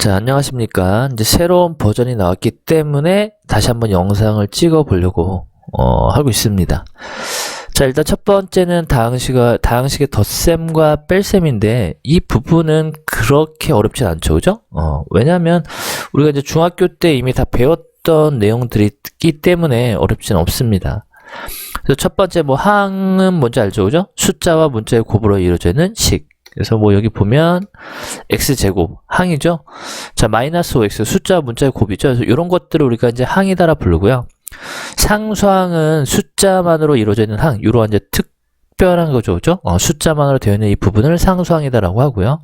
자, 안녕하십니까. 이제 새로운 버전이 나왔기 때문에 다시 한번 영상을 찍어 보려고 하고 있습니다. 자, 일단 첫 번째는 다항식의 덧셈과 뺄셈인데 이 부분은 그렇게 어렵진 않죠. 그죠? 왜냐면 우리가 이제 중학교 때 이미 다 배웠던 내용들이 있기 때문에 어렵진 없습니다. 그래서 첫 번째 항은 뭔지 알죠? 그죠? 숫자와 문자의 곱으로 이루어져 있는 식. 그래서 여기 보면 x제곱 항이죠. 자, 마이너스 5x 숫자와 문자의 곱이죠. 그래서 이런 것들을 우리가 이제 항이다라 부르고요. 상수항은 숫자만으로 이루어져 있는 항, 이러한 이제 특별한 거죠, 그죠? 숫자만으로 되어 있는 이 부분을 상수항이다라고 하고요.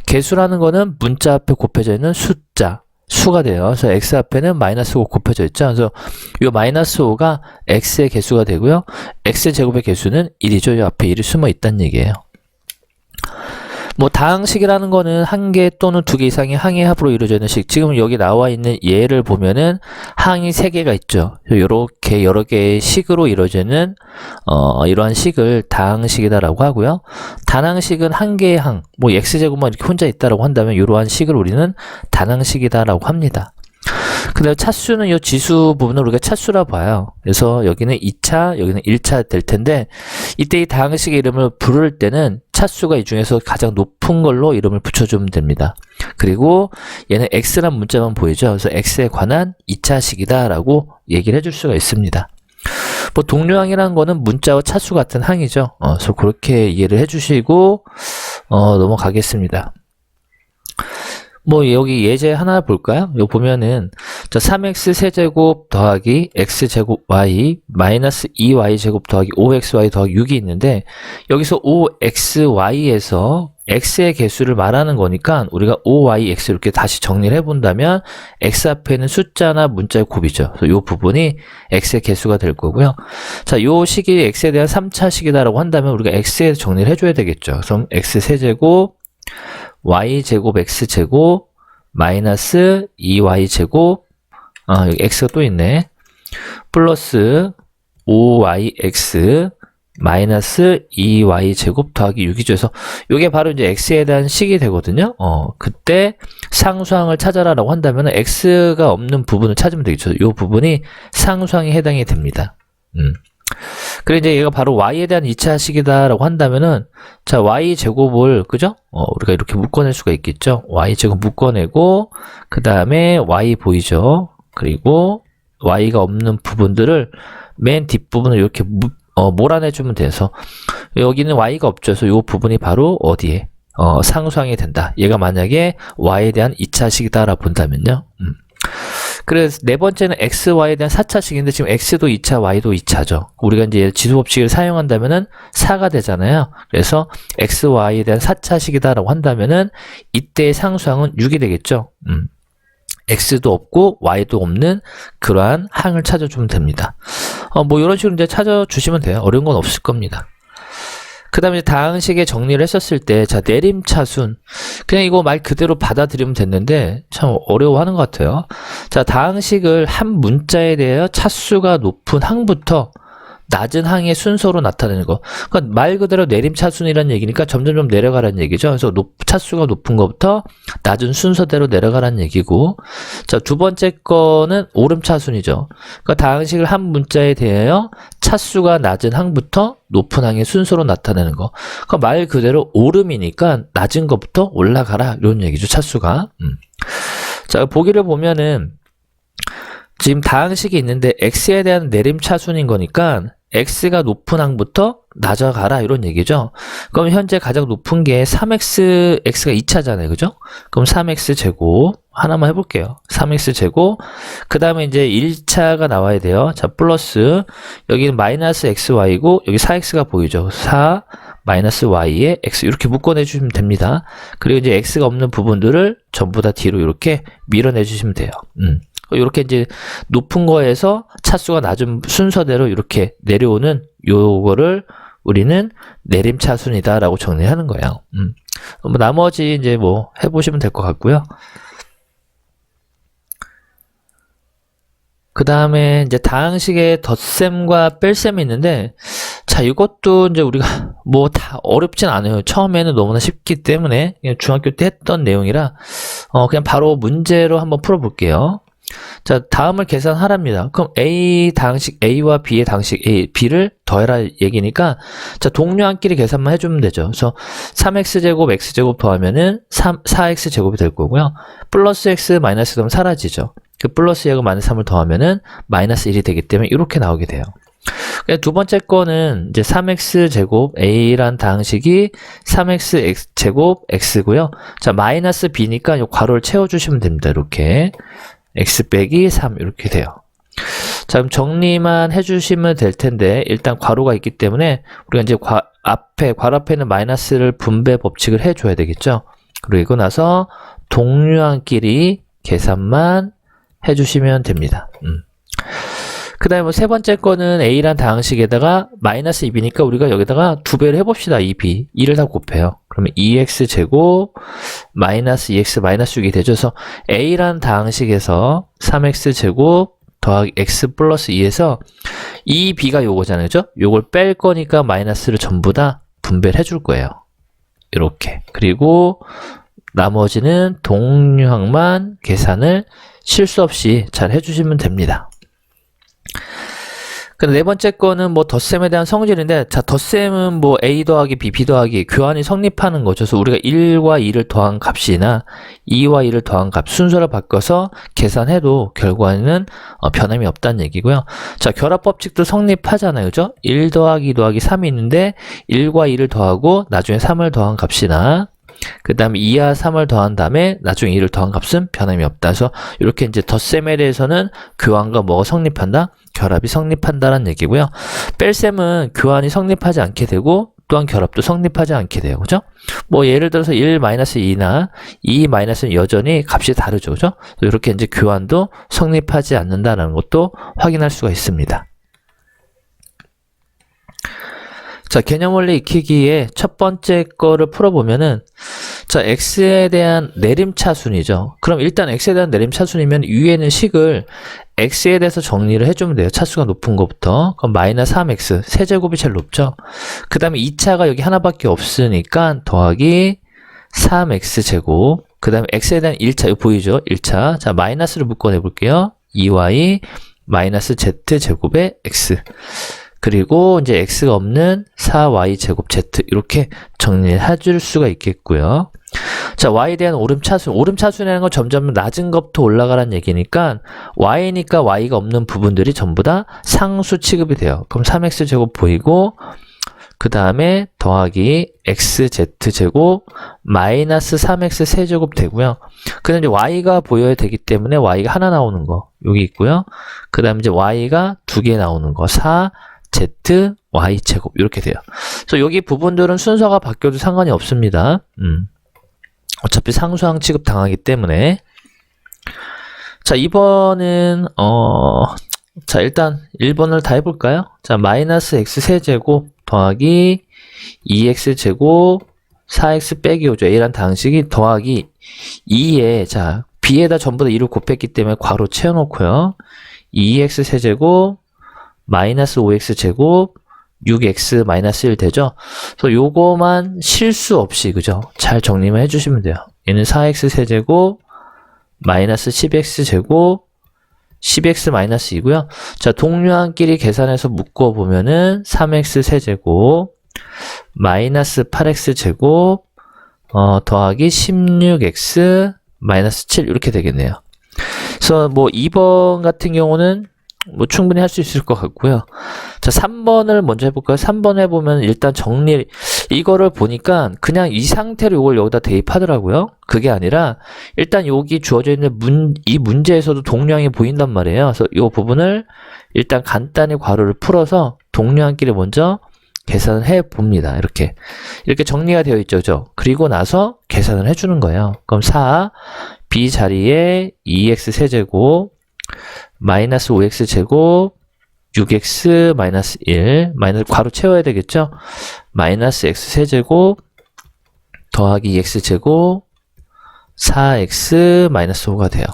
개수라는 거는 문자 앞에 곱해져 있는 숫자, 수가 돼요. 그래서 x 앞에는 마이너스 5 곱해져 있죠. 그래서 이 마이너스 5가 x의 개수가 되고요. x제곱의 개수는 1이죠. 이 앞에 1이 숨어 있다는 얘기예요. 다항식이라는 거는 한 개 또는 두 개 이상의 항의 합으로 이루어져 있는 식. 지금 여기 나와 있는 예를 보면은 항이 세 개가 있죠. 이렇게 여러 개의 식으로 이루어지는 이러한 식을 다항식이다라고 하고요. 단항식은 한 개의 항, x제곱만 이렇게 혼자 있다라고 한다면 이러한 식을 우리는 단항식이다라고 합니다. 근데 차수는 이 지수 부분을 우리가 차수라 봐요. 그래서 여기는 2차, 여기는 1차 될 텐데 이때 이 다항식의 이름을 부를 때는 차수가 이 중에서 가장 높은 걸로 이름을 붙여주면 됩니다. 그리고 얘는 x란 문자만 보이죠. 그래서 x에 관한 2차식이다 라고 얘기를 해줄 수가 있습니다. 동류항이라는 거는 문자와 차수 같은 항이죠. 그래서 그렇게 이해를 해주시고 넘어가겠습니다. 여기 예제 하나 볼까요? 여기 보면은, 3x 세제곱 더하기 x제곱 y 마이너스 2y제곱 더하기 5xy 더하기 6이 있는데, 여기서 5xy에서 x의 개수를 말하는 거니까, 우리가 5yx 이렇게 다시 정리를 해본다면, x 앞에는 숫자나 문자의 곱이죠. 그래서 이 부분이 x의 개수가 될 거고요. 자, 요 식이 x에 대한 3차식이다라고 한다면, 우리가 x에 정리를 해줘야 되겠죠. 그럼 x 세제곱, y제곱 x제곱 마이너스 2y제곱 여기 x가 또 있네. 플러스 5yx 마이너스 2y제곱 더하기 6이죠. 그래서 이게 바로 이제 x에 대한 식이 되거든요. 그때 상수항을 찾아라라고 한다면 x가 없는 부분을 찾으면 되겠죠. 이 부분이 상수항에 해당이 됩니다. 그리고 이제 얘가 바로 y에 대한 2차식이다라고 한다면은, 자, y제곱을, 그죠? 우리가 이렇게 묶어낼 수가 있겠죠? y제곱 묶어내고, 그 다음에 y 보이죠? 그리고 y가 없는 부분들을 맨 뒷부분을 이렇게 몰아내주면 돼서, 여기는 y가 없죠. 그래서 이 부분이 바로 어디에? 상수항이 된다. 얘가 만약에 y에 대한 2차식이다라고 본다면요. 그래서 네 번째는 x, y에 대한 4차식인데 지금 x도 2차, y도 2차죠. 우리가 이제 지수법칙을 사용한다면은 4가 되잖아요. 그래서 x, y에 대한 4차식이다라고 한다면은 이때의 상수항은 6이 되겠죠. x도 없고 y도 없는 그러한 항을 찾아주면 됩니다. 이런 식으로 이제 찾아주시면 돼요. 어려운 건 없을 겁니다. 그 다음에 다항식의 정리를 했었을 때, 자, 내림차순. 그냥 이거 말 그대로 받아들이면 됐는데, 참 어려워하는 것 같아요. 자, 다항식을 한 문자에 대하여 차수가 높은 항부터 낮은 항의 순서로 나타내는 거. 그러니까 말 그대로 내림차순이라는 얘기니까 점점 내려가라는 얘기죠. 그래서 차수가 높은 것부터 낮은 순서대로 내려가라는 얘기고, 자, 두 번째 거는 오름차순이죠. 그러니까 다항식을 한 문자에 대하여 차수가 낮은 항부터 높은 항의 순서로 나타내는 거. 그러니까 말 그대로 오름이니까 낮은 것부터 올라가라 이런 얘기죠. 차수가. 자, 보기를 보면은 지금 다항식이 있는데 x에 대한 내림차순인 거니까 x가 높은 항부터 낮아가라 이런 얘기죠. 그럼 현재 가장 높은 게 3x, x가 2차잖아요. 그죠? 그럼 3x 제곱 하나만 해볼게요. 3x 제곱 그 다음에 이제 1차가 나와야 돼요. 자, 플러스 여기는 마이너스 xy고 여기 4x가 보이죠. 4 마이너스 y에 x 이렇게 묶어내 주시면 됩니다. 그리고 이제 x가 없는 부분들을 전부 다 뒤로 이렇게 밀어내 주시면 돼요. 이렇게 이제 높은 거에서 차수가 낮은 순서대로 이렇게 내려오는 요거를 우리는 내림차순이다라고 정리하는 거예요. 나머지 이제 해보시면 될 것 같고요. 그 다음에 이제 다항식의 덧셈과 뺄셈이 있는데, 자, 이것도 이제 우리가 뭐 다 어렵진 않아요. 처음에는 너무나 쉽기 때문에 그냥 중학교 때 했던 내용이라 그냥 바로 문제로 한번 풀어볼게요. 자, 다음을 계산하랍니다. 그럼 A 당식 A와 B의 당식 A, B를 더해라 얘기니까 자, 동료한끼리 계산만 해주면 되죠. 그래서 3x제곱 x제곱 더하면은 4x제곱이 될 거고요. 플러스 x 마이너스 그럼 사라지죠. 그 플러스 하고 마이너스 3을 더하면은 마이너스 1이 되기 때문에 이렇게 나오게 돼요. 두 번째 거는 이제 3x제곱 a란 당식이 3x제곱 x고요. 자, 마이너스 b니까 이 괄호를 채워주시면 됩니다. 이렇게 x 빼기 3 이렇게 돼요. 자, 그럼 정리만 해주시면 될 텐데 일단 괄호가 있기 때문에 우리가 이제 괄호 앞에는 마이너스를 분배 법칙을 해줘야 되겠죠. 그리고 나서 동료한끼리 계산만 해주시면 됩니다. 그 다음에 뭐 세 번째 거는 a란 다항식에다가 마이너스 2b니까 우리가 여기다가 2배를 해봅시다. 2b. 2를 다 곱해요. 그러면 2x제곱 마이너스 2x 마이너스 6이 되죠. 그래서 a란 다항식에서 3x제곱 더하기 x 플러스 2에서 2b가 요거잖아요. 그죠? 요걸 뺄 거니까 마이너스를 전부 다 분배를 해줄 거예요. 이렇게. 그리고 나머지는 동류항만 계산을 실수 없이 잘 해주시면 됩니다. 근데 네 번째 거는 뭐 덧셈에 대한 성질인데, 자, 덧셈은 뭐 a 더하기 b, b 더하기 교환이 성립하는 거죠. 그래서 우리가 1과 2를 더한 값이나 2와 2를 더한 값 순서를 바꿔서 계산해도 결과에는 변함이 없다는 얘기고요. 자, 결합 법칙도 성립하잖아요. 그죠? 1 더하기 2 더하기 3이 있는데 1과 2를 더하고 나중에 3을 더한 값이나 그 다음에 2와 3을 더한 다음에 나중에 2를 더한 값은 변함이 없다. 그래서 이렇게 이제 덧셈에 대해서는 교환과 뭐가 성립한다? 결합이 성립한다는 얘기고요. 뺄셈은 교환이 성립하지 않게 되고 또한 결합도 성립하지 않게 돼요. 그죠? 뭐 예를 들어서 1-2나 2-는 여전히 값이 다르죠. 그죠? 이렇게 이제 교환도 성립하지 않는다는 것도 확인할 수가 있습니다. 자, 개념 원리 익히기에 첫 번째 거를 풀어보면은, 자, x에 대한 내림차순이죠. 그럼 일단 x에 대한 내림차순이면 위에는 식을 x에 대해서 정리를 해주면 돼요. 차수가 높은 것부터. 그럼 마이너스 3x, 세제곱이 제일 높죠. 그 다음에 2차가 여기 하나밖에 없으니까 더하기 3x제곱. 그 다음에 x에 대한 1차, 이거 보이죠? 1차. 자, 마이너스를 묶어내 볼게요. 2y 마이너스 z제곱의 x. 그리고 이제 x가 없는 4y제곱 z 이렇게 정리해 줄 수가 있겠고요. 자, y에 대한 오름차순. 오름차순이라는 건 점점 낮은 것부터 올라가라는 얘기니까 y니까 y가 없는 부분들이 전부 다 상수 취급이 돼요. 그럼 3x제곱 보이고 그 다음에 더하기 xz제곱 마이너스 3x 세제곱 되고요. 그 다음에 이제 y가 보여야 되기 때문에 y가 하나 나오는 거 여기 있고요. 그 다음에 이제 y가 2개 나오는 거 4 z, y 제곱 이렇게 돼요. 그래서 여기 부분들은 순서가 바뀌어도 상관이 없습니다. 어차피 상수항 취급 당하기 때문에. 자, 2번은 자, 일단 1번을 다 해볼까요? 자, 마이너스 x 세제곱 더하기 2x 제곱 4x 빼기 5죠. a란 당식이 더하기 2에 자, b에다 전부 다 2를 곱했기 때문에 괄호 채워놓고요. 2x 세제곱 마이너스 5x 제곱 6x 마이너스 1 되죠? 그래서 요거만 실수 없이 그죠? 잘 정리만 해주시면 돼요. 얘는 4x 세제곱 마이너스 10x 제곱 10x 마이너스 2고요. 자, 동류항끼리 계산해서 묶어보면은 3x 세제곱 마이너스 8x 제곱 더하기 16x 마이너스 7 이렇게 되겠네요. 그래서 뭐 2번 같은 경우는 뭐 충분히 할 수 있을 것 같고요. 자, 3번을 먼저 해볼까요? 3번 해보면 일단 정리, 이거를 보니까 그냥 이 상태로 이걸 여기다 대입하더라고요. 그게 아니라 일단 여기 주어져 있는 이 문제에서도 동류항이 보인단 말이에요. 그래서 이 부분을 일단 간단히 괄호를 풀어서 동류항끼리 먼저 계산을 해봅니다. 이렇게 정리가 되어 있죠. 그죠? 그리고 나서 계산을 해주는 거예요. 그럼 4, b 자리에 2x 세제곱 마이너스 5x 제곱 6x 마이너스 1 마이너스 괄호 채워야 되겠죠? 마이너스 x 세제곱 더하기 2x 제곱 4x 마이너스 5가 돼요.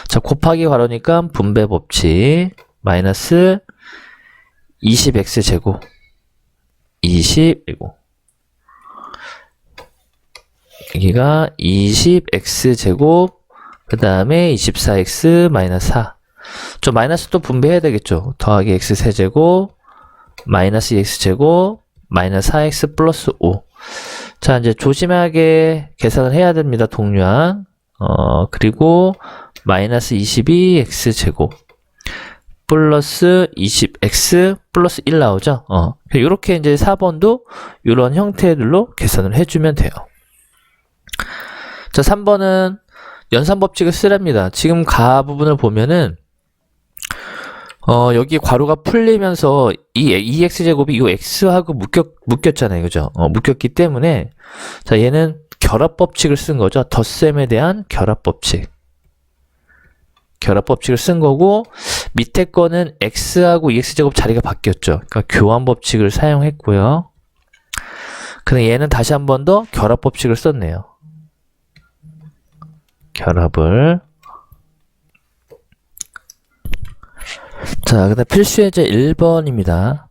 자, 곱하기 괄호니까 분배 법칙 마이너스 20x 제곱 20이고 여기가 20x제곱 그 다음에 24x 마이너스 4. 저 마이너스 또 분배해야 되겠죠. 더하기 x 세제곱 마이너스 2x제곱 마이너스 4x 플러스 5. 자, 이제 조심하게 계산을 해야 됩니다. 동류항. 그리고 마이너스 22x제곱 플러스 20x 플러스 1 나오죠. 이렇게 이제 4번도 이런 형태들로 계산을 해주면 돼요. 자, 3번은 연산법칙을 쓰랍니다. 지금 가 부분을 보면은 여기 괄호가 풀리면서 이 2x제곱이 이 x하고 묶였잖아요. 그죠? 묶였기 때문에 자, 얘는 결합법칙을 쓴 거죠. 덧셈에 대한 결합법칙. 결합법칙을 쓴 거고 밑에 거는 x하고 2x제곱 자리가 바뀌었죠. 그러니까 교환법칙을 사용했고요. 근데 얘는 다시 한 번 더 결합법칙을 썼네요. 결합을. 자, 그 다음 필수 예제 1번입니다.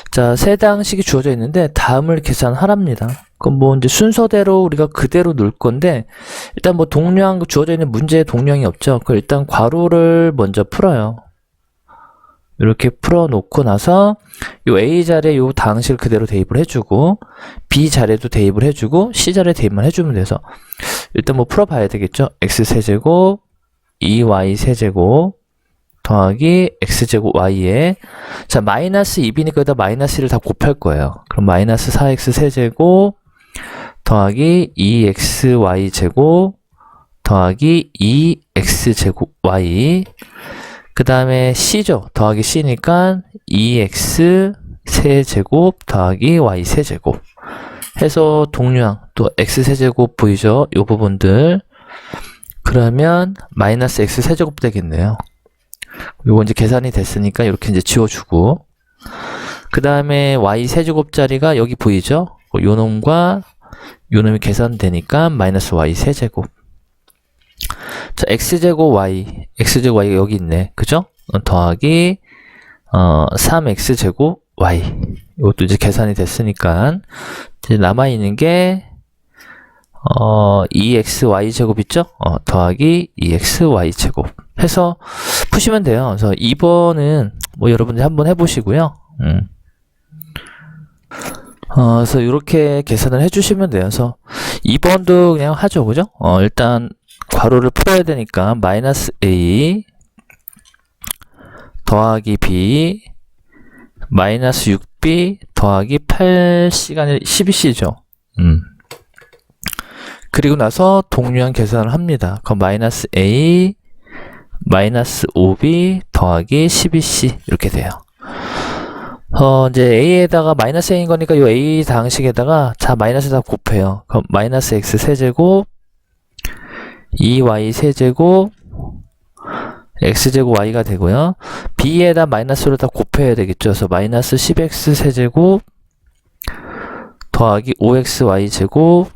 자, 세당식이 주어져 있는데 다음을 계산하랍니다. 그럼 뭐 이제 순서대로 우리가 그대로 넣을 건데 일단 뭐 동류항 주어져 있는 문제에 동류항이 없죠. 그럼 일단 괄호를 먼저 풀어요. 이렇게 풀어놓고 나서 요 A 자리에 요 다항식을 그대로 대입을 해주고 B 자리에도 대입을 해주고 C 자리에 대입만 해주면 돼서 일단 뭐 풀어봐야 되겠죠. X세제곱 2Y 세제곱 더하기 X제곱 Y에 자 마이너스 2B니까 여기다 마이너스 1을 다 곱할 거예요. 그럼 마이너스 4X 세제곱 더하기 2XY 제곱 더하기 2X제곱 Y 그 다음에 C죠. 더하기 C니까 2X 세제곱 더하기 Y 세제곱 해서 동류항 또 X 세제곱 보이죠? 요 부분들 그러면 마이너스 X 세제곱 되겠네요. 요거 이제 계산이 됐으니까 이렇게 이제 지워주고 그 다음에 Y 세제곱짜리가 여기 보이죠? 요 놈과 요 놈이 계산되니까 마이너스 Y 세제곱 자, X제곱 Y X제곱 Y가 여기 있네. 그죠? 더하기 3X제곱 Y 이것도 이제 계산이 됐으니까 이제 남아있는 게 2xy 제곱 있죠? 더하기 2xy 제곱 해서 푸시면 돼요. 그래서 2번은 뭐 여러분들 한번 해보시고요. 그래서 이렇게 계산을 해주시면 돼요. 그래서 2번도 그냥 하죠, 그죠? 일단 괄호를 풀어야 되니까 마이너스 a 더하기 b 마이너스 6b 더하기 8c가 아니라 12c죠. 그리고 나서 동류항 계산을 합니다. 그럼 마이너스 a 마이너스 5b 더하기 12c 이렇게 돼요. 이제 a에다가 마이너스 a인 거니까 이 a 다항식에다가 자 마이너스에다 곱해요. 그럼 마이너스 x 세제곱 2y 세제곱 x제곱 y가 되고요. b에다 마이너스로 다 곱해야 되겠죠. 그래서 마이너스 10x 세제곱 더하기 5xy 제곱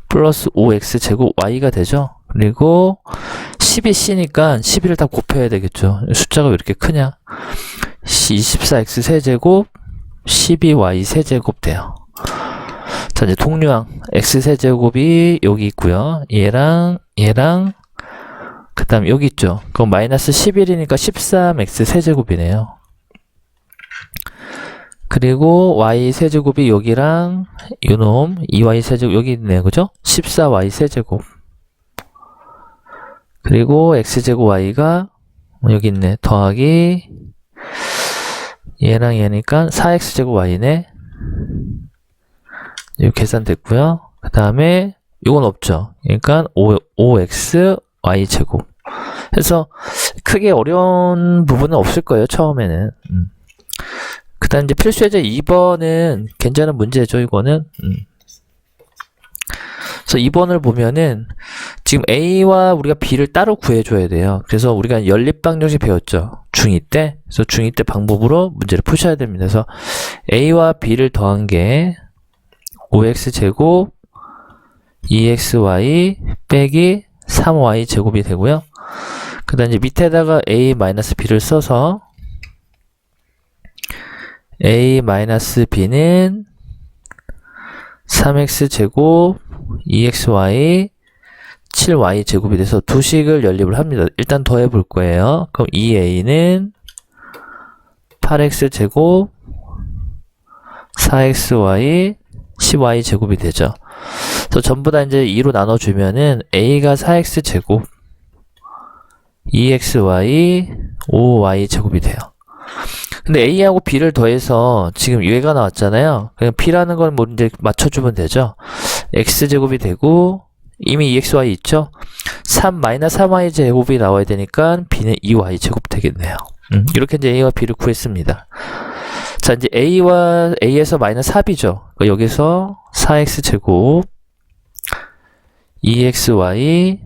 플러스 5x제곱 y가 되죠. 그리고 12c니까 12를 다 곱해야 되겠죠. 숫자가 왜 이렇게 크냐? 24x 세제곱 12y 세제곱 돼요. 자, 이제 동류항 x 세제곱이 여기 있고요. 얘랑 그 다음 여기 있죠. 그럼 마이너스 11이니까 13x 세제곱이네요. 그리고 y 세제곱이 여기랑 요놈 2y 세제곱 여기 있네요. 그죠? 14y 세제곱 그리고 x제곱 y가 여기 있네. 더하기 얘랑 얘니까 4x제곱 y네. 이거 계산됐고요. 그 다음에 이건 없죠. 그러니까 5x y제곱 해서 크게 어려운 부분은 없을 거예요. 처음에는. 그 다음 이제 필수예제 2번은 괜찮은 문제죠. 이거는. 그래서 2번을 보면은 지금 A와 우리가 B를 따로 구해줘야 돼요. 그래서 우리가 연립방정식 배웠죠. 중2 때. 그래서 중2 때 방법으로 문제를 푸셔야 됩니다. 그래서 A와 B를 더한 게 5x제곱 2xy 빼기 3y 제곱이 되고요. 그 다음 이제 밑에다가 A-B를 써서 A-B는 3x제곱 2xy 7y제곱이 돼서 두 식을 연립을 합니다. 일단 더해 볼 거예요. 그럼 2a는 8x제곱 4xy 10y제곱이 되죠. 그래서 전부 다 이제 2로 나눠주면은 a가 4x제곱 2xy 5y제곱이 돼요. 근데 a하고 b를 더해서 지금 얘가 나왔잖아요. 그냥 b라는 걸 뭐 이제 맞춰주면 되죠. x제곱이 되고 이미 2xy 있죠? 3-3y 제곱이 나와야 되니까 b는 2y 제곱 되겠네요. 이렇게 이제 a와 b를 구했습니다. 자, 이제 a에서 마이너스 4b죠. 그러니까 여기서 4x 제곱 2xy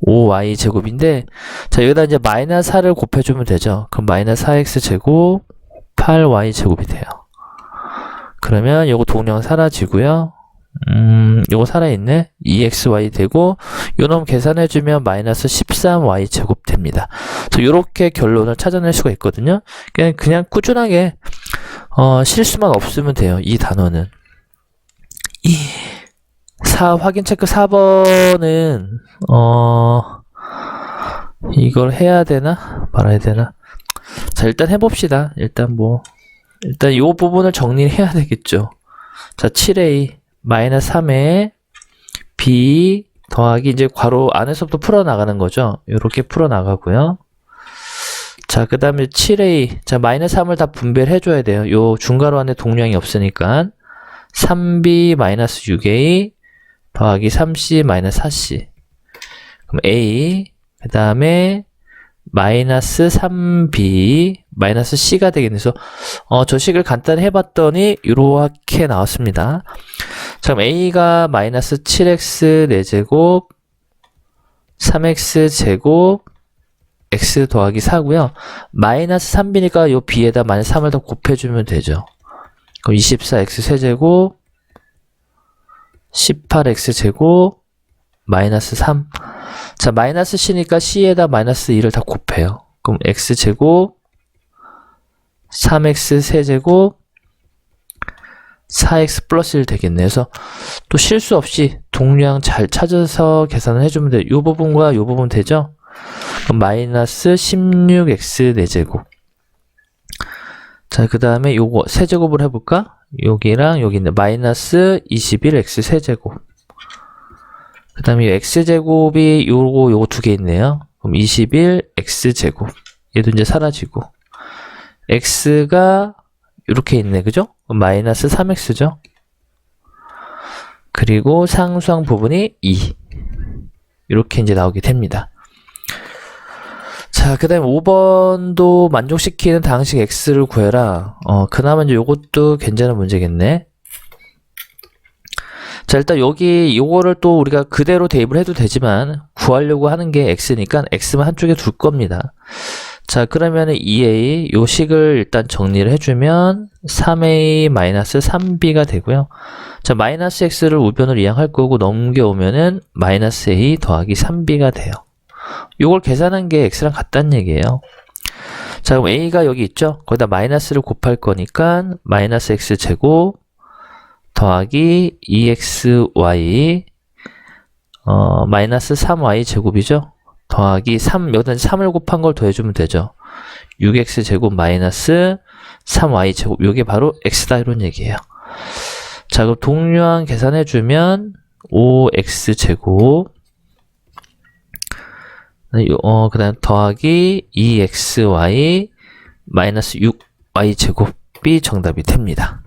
5y 제곱인데, 자, 여기다 이제 마이너스 4를 곱해주면 되죠. 그럼 마이너스 4x 제곱 8y 제곱이 돼요. 그러면 요거 동량 사라지고요. 요거 살아있네. 2xy 되고, 요놈 계산해주면 마이너스 13y 제곱 됩니다. 그래서 요렇게 결론을 찾아낼 수가 있거든요. 그냥 꾸준하게, 실수만 없으면 돼요. 이 단어는. 4, 확인 체크 4번은, 이걸 해야 되나? 말아야 되나? 자, 일단 해봅시다. 일단 요 부분을 정리해야 되겠죠. 자, 7a, 마이너스 3에 b 더하기 이제 괄호 안에서부터 풀어나가는 거죠. 요렇게 풀어나가고요. 자, 그 다음에 7a, 자, 마이너스 3을 다 분배를 해줘야 돼요. 요 중괄호 안에 동량이 없으니까. 3b 마이너스 6a 더하기 3c 마이너스 4c. 그럼 a, 그 다음에 마이너스 3b 마이너스 c가 되겠네요. 그래서 저 식을 간단히 해봤더니 이렇게 나왔습니다. 자, 그럼 a가 마이너스 7x 4제곱 3x 제곱 x 더하기 4고요. 마이너스 3b니까 요 b에다 마이너스 3을 더 곱해주면 되죠. 그럼 24x 세제곱 18x 제곱 마이너스 3. 자, 마이너스 c니까 c에다 마이너스 2를 다 곱해요. 그럼 x 제곱 3x 세제곱 4x 플러스 1 되겠네요. 그래서 또 실수 없이 동량 잘 찾아서 계산을 해주면 돼요. 이 부분과 이 부분 되죠? 그럼 마이너스 16x 4제곱. 자, 그 다음에 요거 세제곱을 해볼까? 여기랑 여기 있는 마이너스 21x 세제곱. 그 다음에 x제곱이 요거 두 개 있네요. 그럼 21x제곱. 얘도 이제 사라지고. x가 이렇게 있네. 그죠? 마이너스 3x죠? 그리고 상수항 부분이 2. 이렇게 이제 나오게 됩니다. 자, 그 다음에 5번도 만족시키는 다항식 x를 구해라. 그나마 이제 요것도 괜찮은 문제겠네. 자, 일단 여기 요거를 또 우리가 그대로 대입을 해도 되지만 구하려고 하는 게 x니까 x만 한쪽에 둘 겁니다. 자, 그러면은 2a 요 식을 일단 정리를 해주면 3a 마이너스 3b가 되고요. 자, 마이너스 x를 우변으로 이항할 거고 넘겨오면은 마이너스 a 더하기 3b가 돼요. 요걸 계산한 게 x랑 같다는 얘기예요. 자, 그럼 a가 여기 있죠? 거기다 마이너스를 곱할 거니까 마이너스 x 제곱 더하기 2xy 마이너스 3y 제곱이죠? 더하기 3, 여기다 3을 곱한 걸 더해주면 되죠. 6x 제곱 마이너스 3y 제곱. 요게 바로 x다 이런 얘기예요. 자, 그럼 동류항 계산해주면 5x 제곱 그 다음 더하기 2xy 마이너스 6y 제곱이 정답이 됩니다.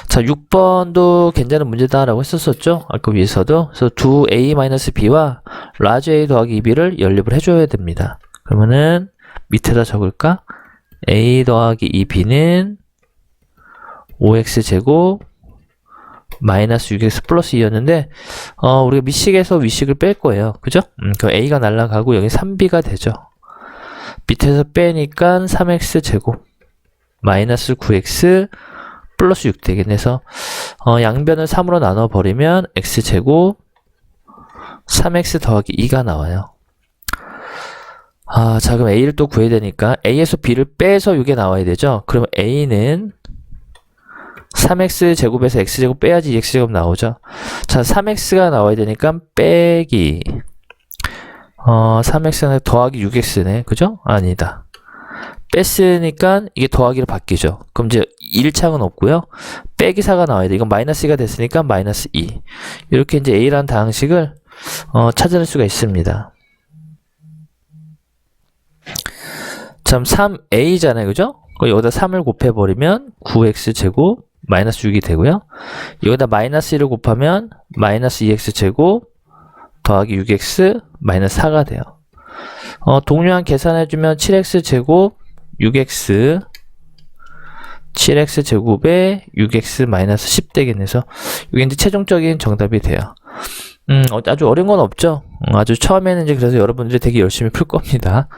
자, 6번도 괜찮은 문제다라고 했었었죠? 아까 위에서도. 그래서 두 a-b와 라지 a 더하기 2b를 연립을 해줘야 됩니다. 그러면은 밑에다 적을까? a 더하기 2b는 5x 제곱 마이너스 6x 플러스 2였는데 우리가 밑식에서 위식을 뺄 거예요. 그죠? 그럼 a가 날아가고 여기 3b가 되죠. 밑에서 빼니까 3x 제곱 마이너스 9x 플러스 6 되겠네. 그래서 양변을 3으로 나눠버리면 x제곱 3x 더하기 2가 나와요. 자, 그럼 a를 또 구해야 되니까 a에서 b를 빼서 이게 나와야 되죠. 그러면 a는 3x 제곱에서 x 제곱 빼야지 2x 제곱 나오죠. 자, 3x가 나와야 되니까 빼기 3x는 더하기 6x네. 그죠? 아니다. 뺐으니까 이게 더하기로 바뀌죠. 그럼 이제 1창은 없고요. 빼기 4가 나와야 돼. 이건 마이너스 2가 됐으니까 마이너스 2. 이렇게 이제 a라는 다항식을 찾아낼 수가 있습니다. 참 3a잖아요. 그죠? 여기다 3을 곱해버리면 9x 제곱 마이너스 6이 되고요. 여기다 마이너스 1을 곱하면 마이너스 2x 제곱 더하기 6x 마이너스 4가 돼요. 동료한 계산해주면 7x 제곱 6x 7x 제곱에 6x 마이너스 10 되겠네. 그래서 이게 이제 최종적인 정답이 돼요. 아주 어려운 건 없죠. 아주 처음에는 이제 그래서 여러분들이 되게 열심히 풀 겁니다.